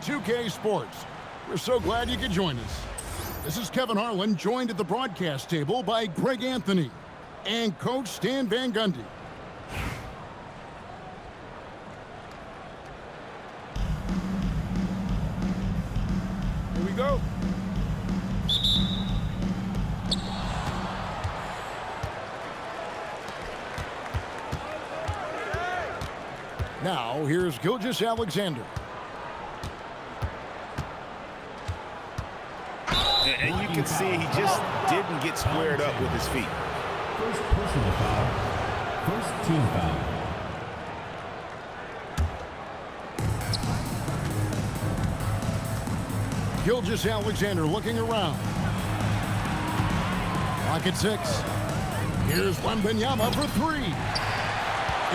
2K Sports. We're so glad you could join us. This is Kevin Harlan, joined at the broadcast table by Greg Anthony and Coach Stan Van Gundy. Here we go. Now, here's Gilgeous-Alexander. And you can see he just didn't get squared up with his feet. First personal foul. First team foul. Gilgeous-Alexander looking around. Clock at 6. Here's Wembanyama for 3.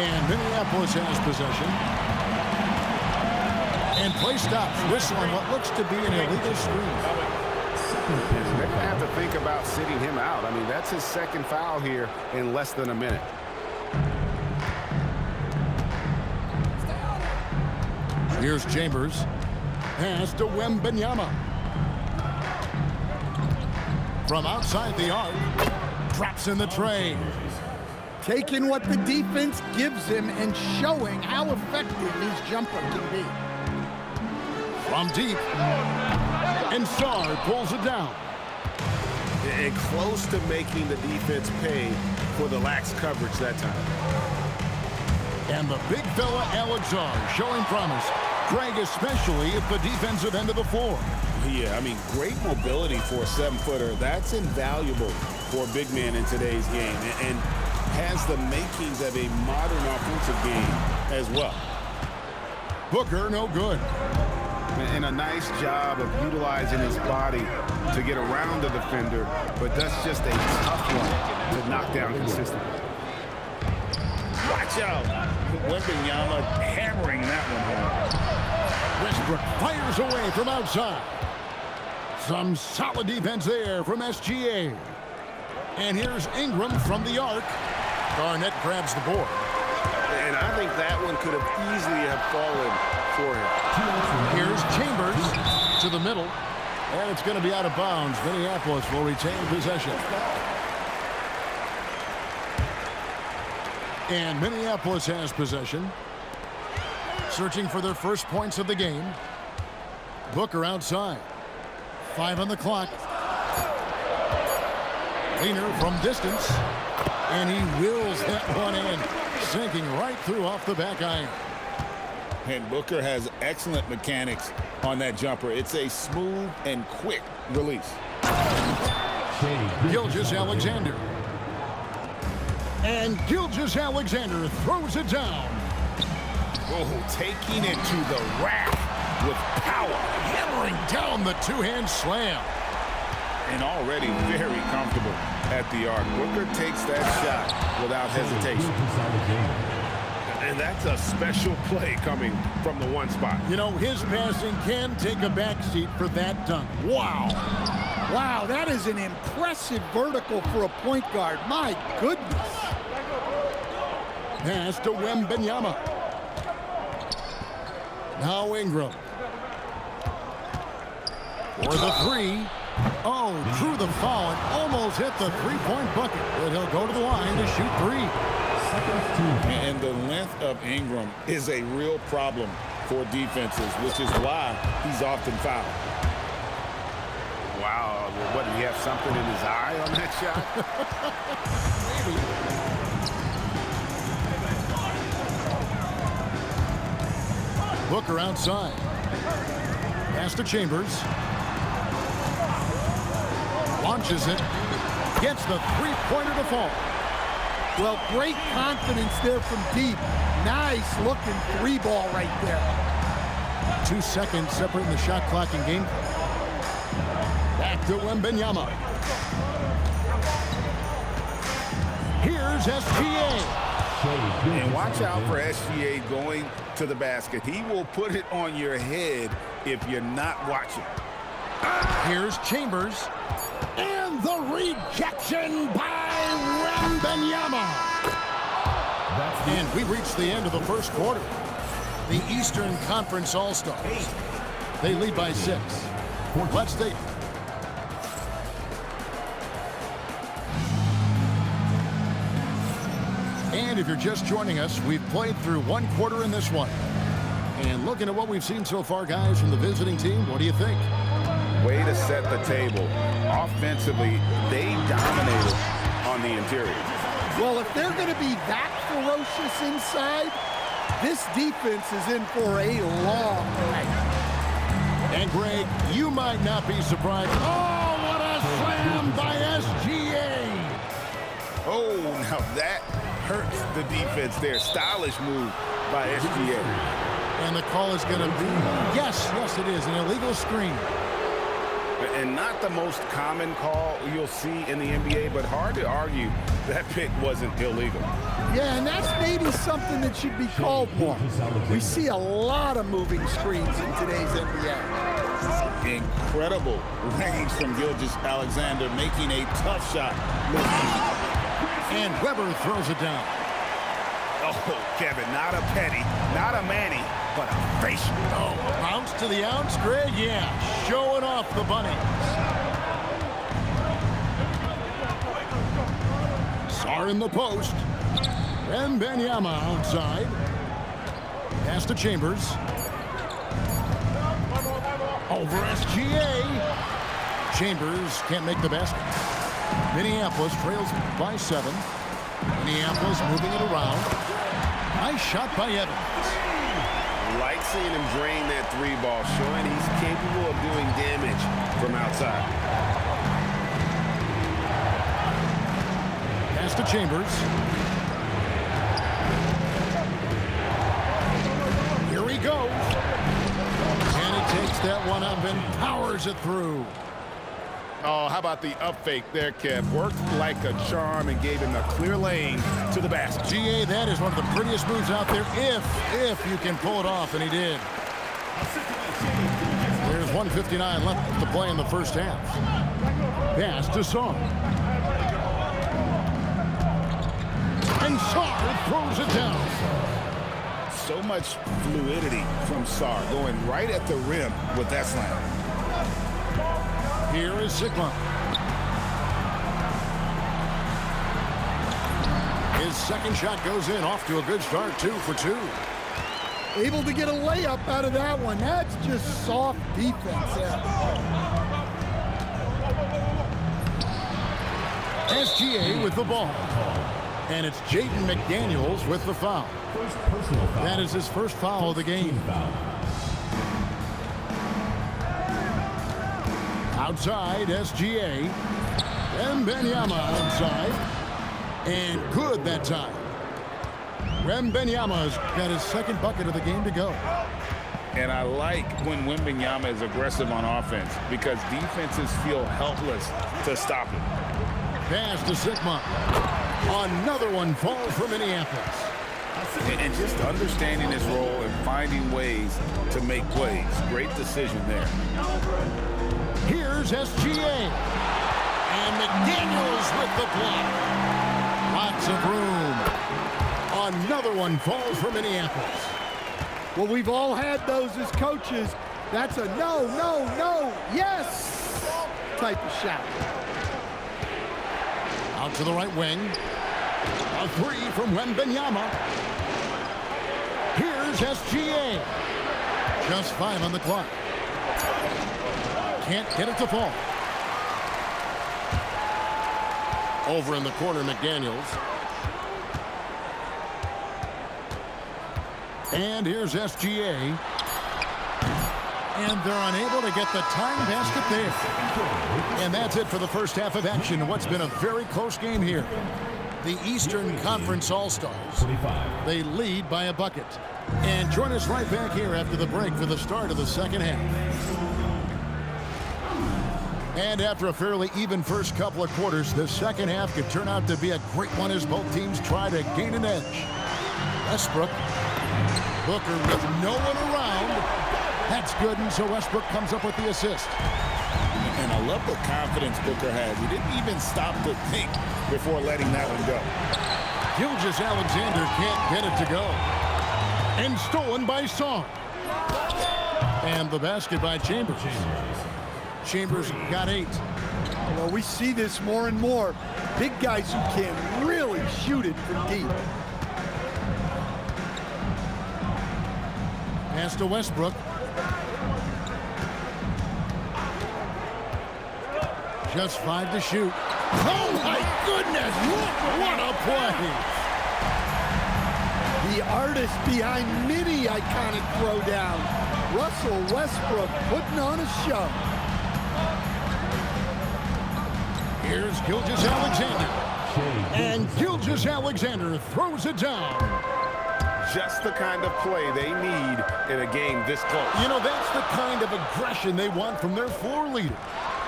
And Minneapolis has possession. And play stops. Whistle on what looks to be an illegal screen. They're going to have to think about sitting him out. I mean, that's his second foul here in less than a minute. Here's Chambers. Pass to Wembanyama. From outside the arc. Drops in the tray. Taking what the defense gives him and showing how effective his jumper can be. From deep. And Sarr pulls it down. And close to making the defense pay for the lax coverage that time. And the big fella, Alex Sarr, showing promise. Greg, especially at the defensive end of the floor. Yeah, I mean, great mobility for a 7-footer. That's invaluable for a big man in today's game. And has the makings of a modern offensive game as well. Booker, no good. And a nice job of utilizing his body to get around the defender, but that's just a tough one to knock down consistently. Watch out. Wembanyama hammering that one home. Westbrook fires away from outside. Some solid defense there from SGA. And here's Ingram from the arc. Garnett grabs the board. And I think that one could have easily have fallen for him. Here's Chambers to the middle. And it's going to be out of bounds. Minneapolis will retain possession. And Minneapolis has possession. Searching for their first points of the game. Booker outside. 5 on the clock. Leaner from distance. And he wills that one in. Sinking right through off the back iron. And Booker has excellent mechanics on that jumper. It's a smooth and quick release. Gilgeous-Alexander. And Gilgeous-Alexander throws it down. Oh, taking it to the rack with power. Hammering down the two-hand slam. And already very comfortable at the arc. Booker takes that shot without hesitation. And that's a special play coming from the one spot. You know, his passing can take a backseat for that dunk. Wow. Wow, that is an impressive vertical for a point guard. My goodness. Pass to Wembanyama. Now Ingram. For the 3. Oh, drew the foul and almost hit the three-point bucket. But he'll go to the line to shoot 3. And the length of Ingram is a real problem for defenses, which is why he's often fouled. Wow, what, did he have something in his eye on that Maybe. Booker outside. Pass to Chambers. Launches it. Gets the three-pointer to fall. Well, great confidence there from deep. Nice looking 3-ball right there. 2 seconds separating the shot clock and game. Back to Wembanyama. Here's SGA. And watch out for SGA going to the basket. He will put it on your head if you're not watching. Here's Chambers. And the rejection by Wembanyama. And we reached the end of the first quarter. The Eastern Conference All-Stars. They lead by 6. Let's take. And if you're just joining us, we've played through 1 quarter in this one. And looking at what we've seen so far, guys, from the visiting team, what do you think? Way to set the table. Offensively, they dominated on the interior. Well, if they're going to be that ferocious inside, this defense is in for a long night. And, Greg, you might not be surprised. Oh, what a slam by SGA! Oh, now that hurts the defense there. Stylish move by SGA. And the call is going to be, yes, it is, an illegal screen. And not the most common call you'll see in the NBA, but hard to argue that pick wasn't illegal. Yeah, and that's maybe something that should be called more. We see a lot of moving screens in today's NBA. Incredible range from Gilgeous-Alexander, making a tough shot. And Weber throws it down. Oh, Kevin, not a Petty, not a Manny, but a facial. Oh, bounce to the ounce, Greg, yeah. Showing off the bunny. Sarr in the post. Wembanyama outside. Pass to Chambers. Over SGA. Chambers can't make the basket. Minneapolis trails by 7. Minneapolis moving it around. Nice shot by Evans. Like seeing him drain that 3-ball, showing he's capable of doing damage from outside. Pass to Chambers. Here he goes. And he takes that one up and powers it through. Oh, how about the up fake there, Kev? Worked like a charm and gave him a clear lane to the basket. GA, that is one of the prettiest moves out there, if you can pull it off, and he did. There's 1:59 left to play in the first half. Pass to Sarr. And Sarr throws it down. So much fluidity from Sarr, going right at the rim with that slam. Here is Sigma. His second shot goes in, off to a good start, 2 for 2. Able to get a layup out of that one. That's just soft defense there. SGA with the ball. And it's Jaden McDaniels with the foul. That is his first foul of the game. Outside, SGA. Wembanyama outside. And good that time. Wembanyama's got his second bucket of the game to go. And I like when Wembanyama is aggressive on offense because defenses feel helpless to stop him. Pass to Sigma. Another one falls for Minneapolis. And just understanding his role and finding ways to make plays. Great decision there. Here's SGA. And McDaniels with the block. Lots of room. Another one falls for Minneapolis. Well, we've all had those as coaches. That's a no, yes type of shot. Out to the right wing. A 3 from Wembanyama. Here's SGA. Just 5 on the clock. Can't get it to fall. Over in the corner, McDaniels. And here's SGA. And they're unable to get the tying basket there. And that's it for the first half of action. What's been a very close game here. The Eastern Conference All-Stars. They lead by a bucket. And join us right back here after the break for the start of the second half. And after a fairly even first couple of quarters, the second half could turn out to be a great one as both teams try to gain an edge. Westbrook. Booker with no one around. That's good, and so Westbrook comes up with the assist. And I love the confidence Booker has. He didn't even stop to think before letting that one go. Gilgeous-Alexander can't get it to go. And stolen by Sarr. And the basket by Chambers. Chambers got 8. Well, we see this more and more. Big guys who can really shoot it from deep. Pass to Westbrook. Just 5 to shoot. Oh, my goodness! What a play! The artist behind many iconic throwdown. Russell Westbrook putting on a show. Here's Gilgeous-Alexander. And Gilgeous-Alexander throws it down. Just the kind of play they need in a game this close. You know, that's the kind of aggression they want from their floor leader.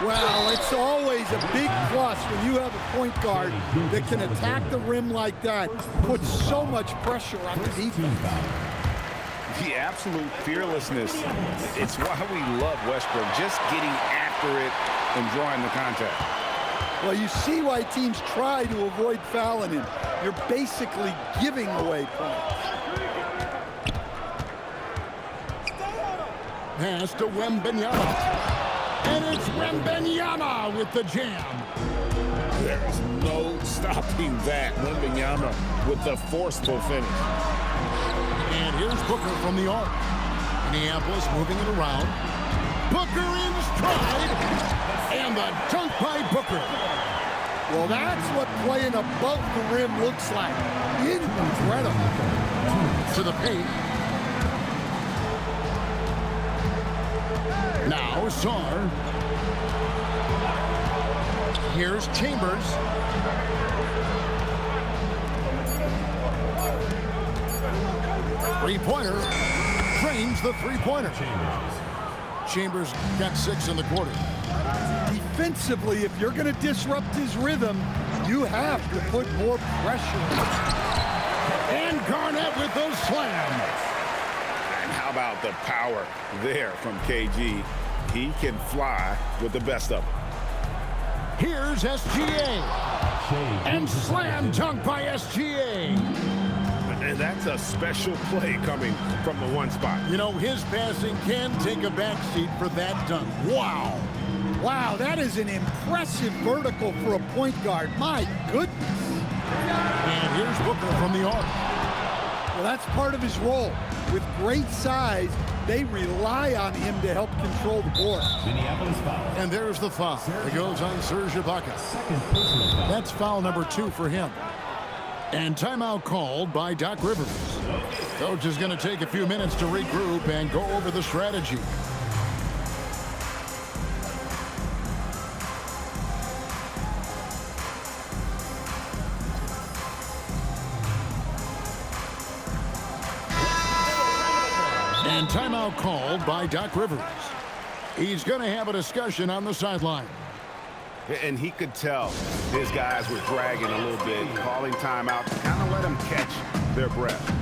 Well, it's always a big plus when you have a point guard that can attack the rim like that, put so much pressure on the defense. The absolute fearlessness. It's why we love Westbrook, just getting after it and drawing the contact. Well, you see why teams try to avoid fouling him. You're basically giving away points. Pass to Wembanyama. And it's Wembanyama with the jam. There's no stopping that. Wembanyama with the forceful finish. And here's Booker from the arc. Minneapolis moving it around. Booker in stride. And the dunk by Booker. Well, that's what playing above the rim looks like. Incredible. To the paint. Now Sarr. Here's Chambers. Three-pointer. Drains the three-pointer. Chambers got 6 in the quarter. Defensively, if you're going to disrupt his rhythm, you have to put more pressure. And Garnett with the slam. And how about the power there from KG? He can fly with the best of them. Here's SGA. And slam dunk by SGA. And that's a special play coming from the one spot. You know, his passing can take a backseat for that dunk. Wow. Wow, that is an impressive vertical for a point guard. My goodness. And here's Booker from the arc. Well, that's part of his role. With great size, they rely on him to help control the board. Minneapolis foul. And there's the foul. It goes on Serge Ibaka. Second personal foul. That's foul number 2 for him. And timeout called by Doc Rivers. Coach is going to take a few minutes to regroup and go over the strategy. And timeout called by Doc Rivers. He's going to have a discussion on the sideline. And he could tell his guys were dragging a little bit, calling timeout to kind of let them catch their breath.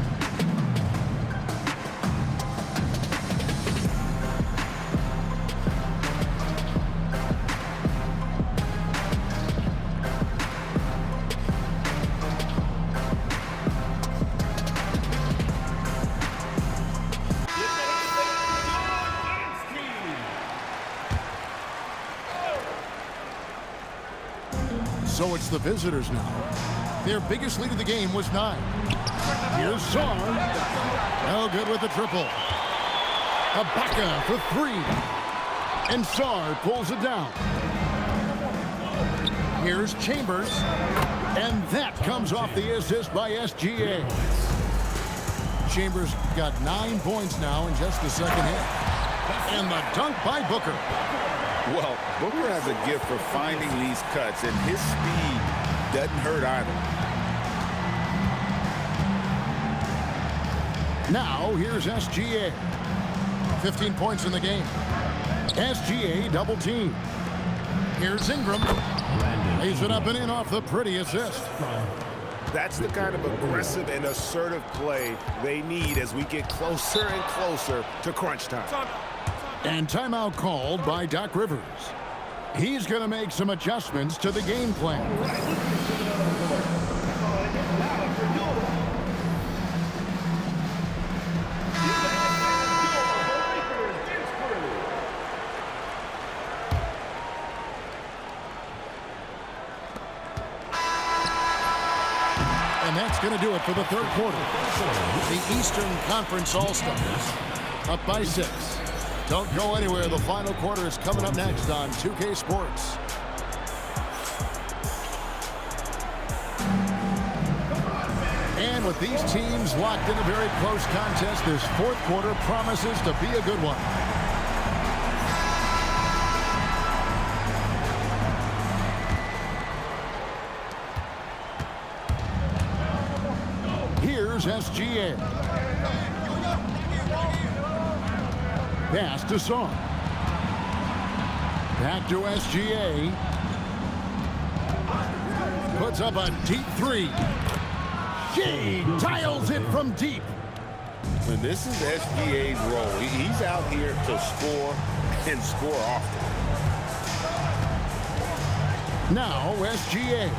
So it's the visitors now. Their biggest lead of the game was 9. Here's Sarr. No good with the triple. Ibaka for 3. And Sarr pulls it down. Here's Chambers. And that comes off the assist by SGA. Chambers got 9 points now in just the second half. And the dunk by Booker. Well, Booker has a gift for finding these cuts, and his speed doesn't hurt either. Now, here's SGA. 15 points in the game. SGA double team. Here's Ingram. Lays it up and in off the pretty assist. That's the kind of aggressive and assertive play they need as we get closer and closer to crunch time. And timeout called by Doc Rivers. He's going to make some adjustments to the game plan. And that's going to do it for the third quarter. The Eastern Conference All-Stars up by 6. Don't go anywhere. The final quarter is coming up next on 2K Sports. And with these teams locked in a very close contest, this fourth quarter promises to be a good one. Here's SGA. Pass to Song. Back to SGA. Puts up a deep three. She dials it from deep. And this is SGA's role. He's out here to score and score often. Now SGA.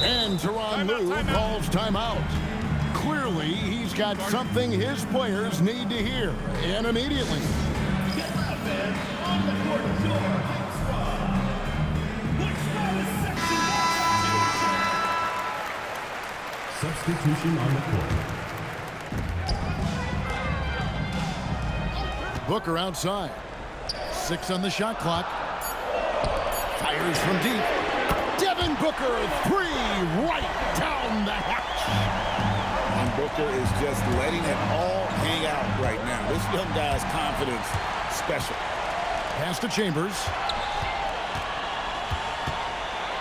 And Tyronn Lue calls timeout. Clearly, he's got something his players need to hear, and immediately. Substitution on the court. Booker outside. 6 on the shot clock. Fires from deep. Devin Booker, 3 right down the hatch. And Booker is just letting it all hang out right now. This young guy's confidence special. Pass to Chambers.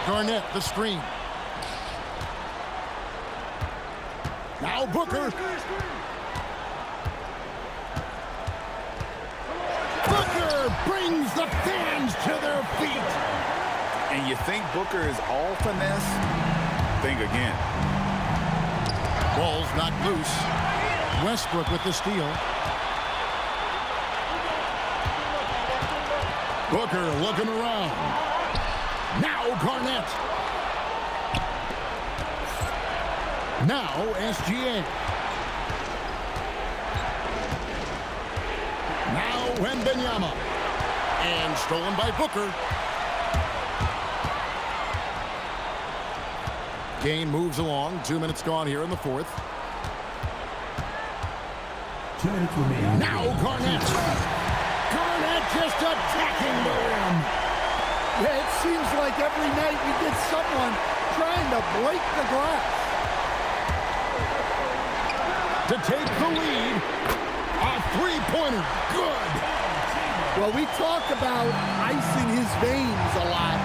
Garnett, the screen. Now Booker. Booker brings the fans to their feet. And you think Booker is all finesse? Think again. Ball's not loose. Westbrook with the steal. Booker looking around. Now Garnett. Now SGA. Now Wembanyama. And stolen by Booker. Game moves along. 2 minutes gone here in the fourth. 2 minutes remaining. Now Garnett. Garnett just attacking the rim. Yeah, it seems like every night we get someone trying to break the glass. To take the lead. A three-pointer. Good. Well, we talk about icing his veins a lot,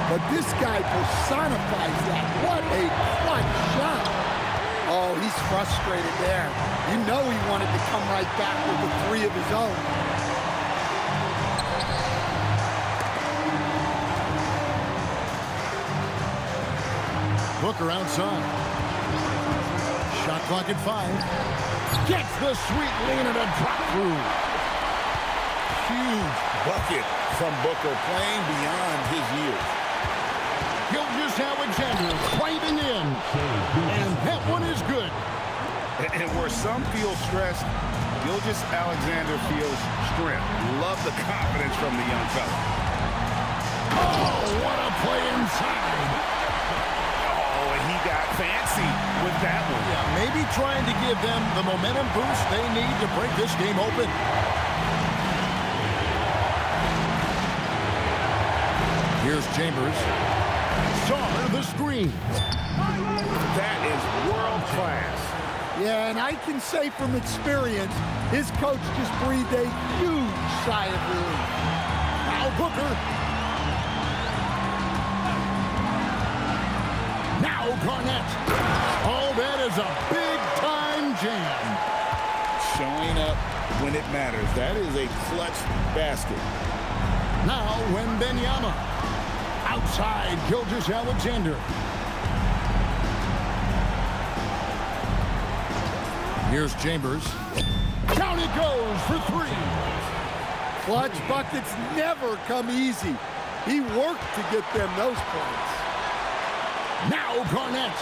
but this guy personifies that. What a clutch shot. Oh, he's frustrated there. You know he wanted to come right back with the 3 of his own. Booker outside. Shot clock at 5. Gets the sweet lean and a drop through. Huge bucket from Booker, playing beyond his years. Gilgeous-Alexander driving in. And that one is good. And where some feel stressed, Gilgeous-Alexander feels strength. Love the confidence from the young fella. Oh, what a play inside. Oh, and he got fancy with that one. Yeah, maybe trying to give them the momentum boost they need to break this game open. Here's Chambers. Saw the screen. That is world class. Yeah, and I can say from experience, his coach just breathed a huge sigh of relief. Now Booker. Now Garnett. Oh, that is a big-time jam. Showing up when it matters. That is a clutch basket. Now Wembanyama. Outside, Gilgeous-Alexander. Here's Chambers. Down it goes for 3. Clutch buckets never come easy. He worked to get them those points. Now Garnett.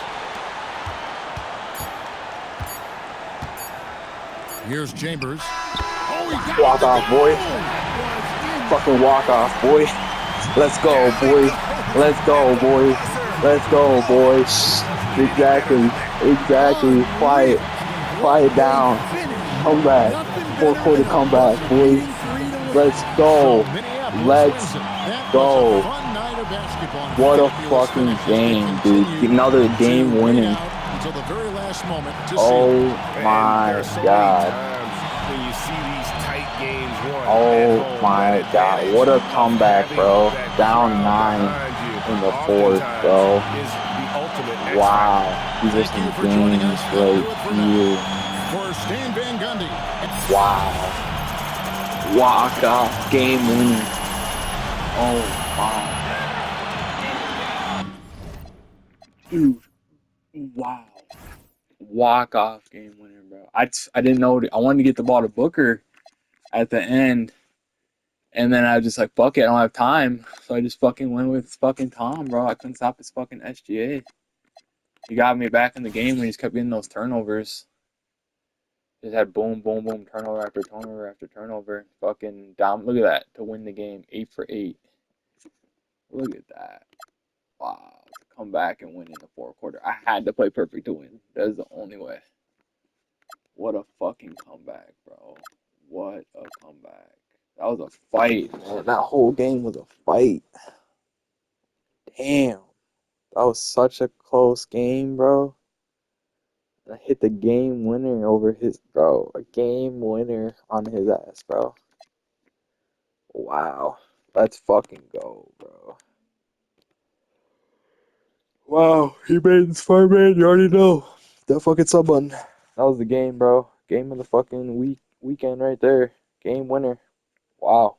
Here's Chambers. Oh, he got Walk off, boy. Fucking walk off, boy. Let's go, boy. Let's go, boy. Let's go, boys. Exactly. Quiet down. Come back. Fourth quarter comeback, boys. Let's go. Let's go. What a fucking game, dude. Another game winning. Oh my God. Oh my God. What a comeback, bro. Down 9 in the fourth, bro. Wow. These are some games right here. Wow. Walk-off game winning. Oh my. Dude. Wow. Walk-off game winner, bro. I didn't know. I wanted to get the ball to Booker at the end. And then I was just like, fuck it, I don't have time. So I just fucking went with fucking Tom, bro. I couldn't stop his fucking SGA. He got me back in the game when he just kept getting those turnovers. Just had boom, boom, boom, turnover after turnover after turnover. Fucking down. Look at that. To win the game. 8 for 8. Look at that. Wow. To come back and win in the fourth quarter. I had to play perfect to win. That is the only way. What a fucking comeback, bro. What a comeback. That was a fight, man. That whole game was a fight. Damn. That was such a close game, bro. I hit the game winner over his, bro. A game winner on his ass, bro. Wow. Let's fucking go, bro. Wow. He made this far, man. You already know. That fucking sub button. That was the game, bro. Game of the fucking weekend right there. Game winner. Wow.